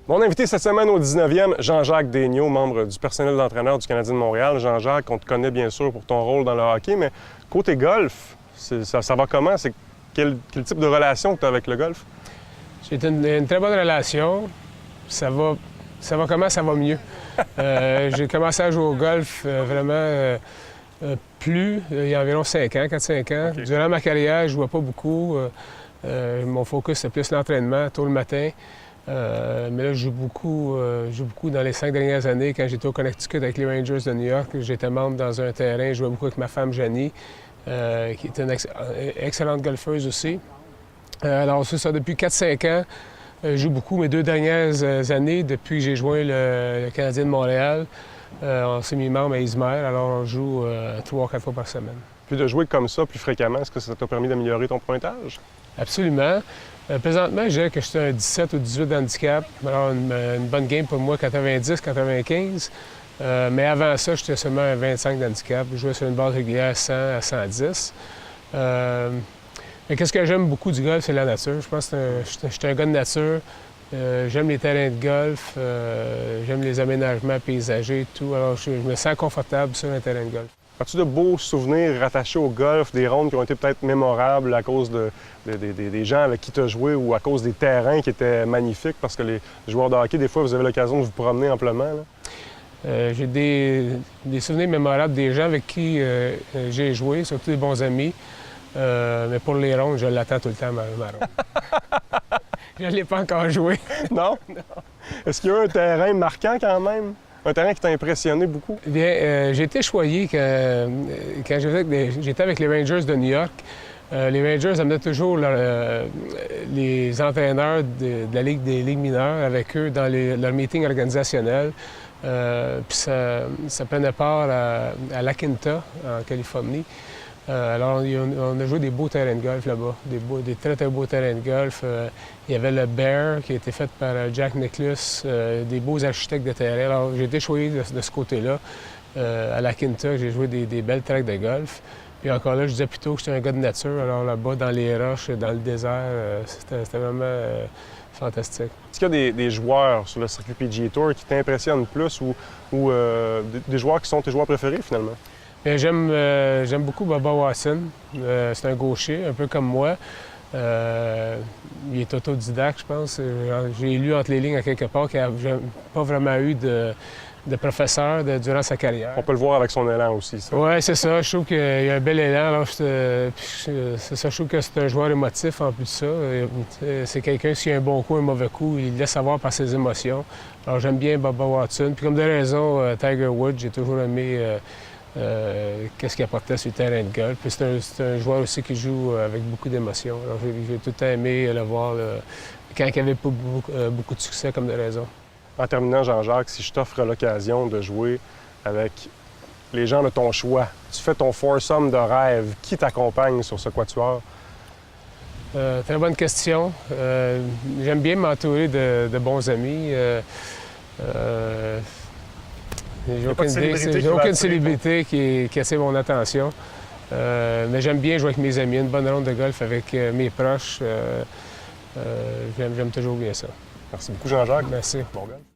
Mon invité cette semaine au 19e, Jean-Jacques Daigneault, membre du personnel d'entraîneur du Canadien de Montréal. Jean-Jacques, on te connaît bien sûr pour ton rôle dans le hockey, mais côté golf, ça va comment? C'est quel type de relation que tu as avec le golf? J'ai une très bonne relation. Ça va comment? Ça va mieux. J'ai commencé à jouer au golf il y a environ 5 ans, 4-5 ans. Okay. Durant ma carrière, je ne jouais pas beaucoup. Mon focus, c'était plus l'entraînement, tôt le matin. Mais là, je joue beaucoup dans les 5 dernières années. Quand j'étais au Connecticut avec les Rangers de New York, j'étais membre dans un terrain. Je jouais beaucoup avec ma femme, Janie, qui était une excellente golfeuse aussi. Alors, c'est ça, depuis 4-5 ans, je joue beaucoup. Mes 2 dernières années, depuis que j'ai joint le Canadien de Montréal, on s'est mis membre à Izmir. Alors, on joue 3 ou 4 fois par semaine. Puis de jouer comme ça plus fréquemment, est-ce que ça t'a permis d'améliorer ton pointage? Absolument. Présentement, je dirais que je suis un 17 ou 18 d'handicap. Alors, une bonne game pour moi, 90-95. Mais avant ça, j'étais seulement un 25 d'handicap. Je jouais sur une base régulière 100 à 110. Mais qu'est-ce que j'aime beaucoup du golf, c'est la nature. Je pense que je suis un gars de nature. J'aime les terrains de golf. J'aime les aménagements paysagers et tout. Alors, je me sens confortable sur un terrain de golf. As-tu de beaux souvenirs rattachés au golf, des rondes qui ont été peut-être mémorables à cause des gens avec qui tu as joué ou à cause des terrains qui étaient magnifiques? Parce que les joueurs de hockey, des fois, vous avez l'occasion de vous promener amplement. J'ai des souvenirs mémorables des gens avec qui j'ai joué, surtout des bons amis. Mais pour les rondes, je l'attends tout le temps, ma ronde. Je ne l'ai pas encore joué. Non? Non. Est-ce qu'il y a un terrain marquant quand même? Un terrain qui t'a impressionné beaucoup? Bien, j'ai été choyé quand j'étais avec les Rangers de New York. Les Rangers amenaient toujours les entraîneurs de la Ligue des Ligues mineures avec eux dans leur meeting organisationnel. Puis ça prenait part à La Quinta, en Californie. Alors, on a joué des beaux terrains de golf là-bas, des très, très beaux terrains de golf. Il y avait le Bear qui a été fait par Jack Nicklaus, des beaux architectes de terrain. Alors, j'ai été choyé de ce côté-là. À La Quinta, j'ai joué des belles tracks de golf. Puis encore là, je disais plutôt que j'étais un gars de nature. Alors là-bas, dans les roches, dans le désert, c'était vraiment fantastique. Est-ce qu'il y a des joueurs sur le circuit PGA Tour qui t'impressionnent plus ou des joueurs qui sont tes joueurs préférés, finalement? J'aime beaucoup Bubba Watson. C'est un gaucher, un peu comme moi. Il est autodidacte, je pense. J'ai lu entre les lignes à quelque part qu'il n'a pas vraiment eu de professeur durant sa carrière. On peut le voir avec son élan aussi, ça. Oui, c'est ça. Je trouve qu'il a un bel élan. Alors, je trouve que c'est un joueur émotif en plus de ça. C'est quelqu'un, s'il a un bon coup, un mauvais coup, il laisse savoir par ses émotions. Alors, j'aime bien Bubba Watson. Puis comme de raison, Tiger Woods, j'ai toujours aimé qu'est-ce qu'il apportait sur le terrain de golf. Puis c'est un joueur aussi qui joue avec beaucoup d'émotions. Alors, j'ai tout le temps aimé le voir quand il avait pas beaucoup de succès, comme de raison. En terminant, Jean-Jacques, si je t'offre l'occasion de jouer avec les gens de ton choix, tu fais ton foursome de rêve, qui t'accompagne sur ce quatuor? Très bonne question. J'aime bien m'entourer de bons amis. J'ai aucune célébrité qui attire mon attention. Mais j'aime bien jouer avec mes amis, une bonne ronde de golf avec mes proches. J'aime toujours bien ça. Merci beaucoup, Jean-Jacques. Merci. Bon golf.